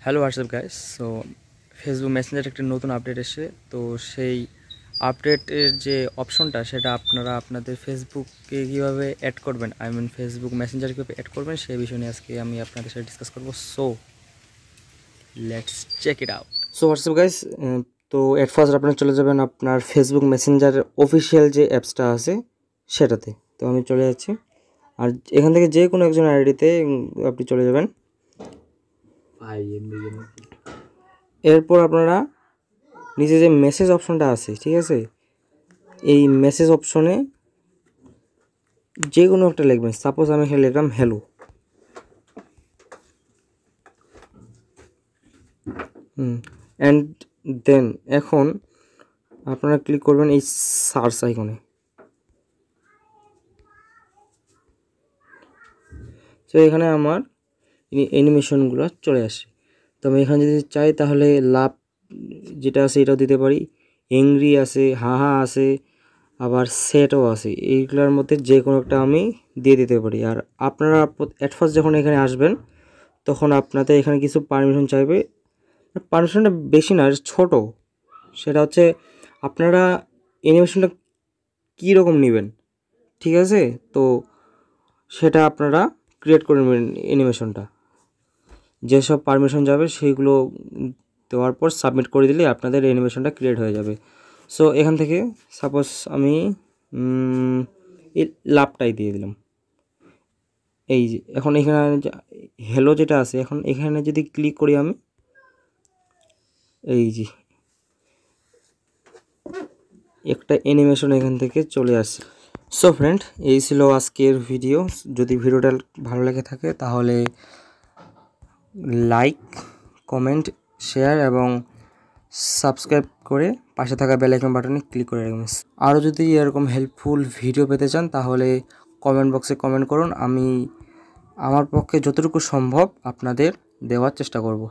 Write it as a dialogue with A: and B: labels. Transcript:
A: Hello WhatsApp guys. So Facebook Messenger একটা নতুন update এসেছে। তো সেই আপডেটের যে অপশনটা সেটা আপনারা আপনাদের ফেসবুকে কীভাবে অ্যাড করবেন, ফেসবুক মেসেঞ্জার কীভাবে অ্যাড করবেন সেই বিষয় নিয়ে আজকে আমি আপনাদের সাথে ডিসকাস করবো। So let's check it out. So WhatsApp guys, তো অ্যাট ফার্স্ট আপনারা চলে যাবেন আপনার ফেসবুক মেসেঞ্জার অফিসিয়াল যে অ্যাপসটা আছে সেটাতে। তো আমি চলে যাচ্ছি, আর এখান থেকে যে কোনো একজন আইডিতে আপনি চলে যাবেন। এরপর আপনারা নিচে যে মেসেজ অপশনটা আছে, ঠিক আছে, এই মেসেজ অপশনে যে কোনো একটা লিখবেন। সাপোজ আমি এখানে লিখলাম হ্যালো। অ্যান্ড দেন এখন আপনারা ক্লিক করবেন এই সার্চ আইকনে। তো এখানে আমার অ্যানিমেশনগুলো চলে আসে। তো আমি এখানে যদি চাই তাহলে লাভ যেটা আছে এটাও দিতে পারি, এংরি আছে, হাহা আছে, আবার সেটও আছে। এইগুলোর মধ্যে যে কোনো একটা আমি দিয়ে দিতে পারি। আর আপনারা অ্যাট ফার্স্ট যখন এখানে আসবেন তখন আপনাদের এখানে কিছু পারমিশন চাইবে। পারমিশনটা বেশি না, ছোট। সেটা হচ্ছে আপনারা অ্যানিমেশনটা কীরকম নেবেন, ঠিক আছে। তো সেটা আপনারা ক্রিয়েট করে নেবেন অ্যানিমেশনটা। যেসব পারমিশন যাবে সেইগুলো দেওয়ার পর সাবমিট করে দিলে আপনাদের অ্যানিমেশনটা ক্রিয়েট হয়ে যাবে। সো এখান থেকে সাপোজ আমি এই লাভটাই দিয়ে দিলাম। এই যে এখন এখানে হ্যালো যেটা আছে, এখন এখানে যদি ক্লিক করি আমি, এই যে একটা অ্যানিমেশন এখান থেকে চলে আসছে। সো ফ্রেন্ড, এই ছিল আজকের ভিডিও। যদি ভিডিওটা ভালো লেগে থাকে তাহলে লাইক, কমেন্ট, শেয়ার এবং সাবস্ক্রাইব করে পাশে থাকা বেল আইকন বাটনে ক্লিক করে রাখবেন। আরও যদি এরকম হেল্পফুল ভিডিও পেতে চান তাহলে কমেন্ট বক্সে কমেন্ট করুন। আমি আমার পক্ষে যতটুকু সম্ভব আপনাদের দেওয়ার চেষ্টা করব।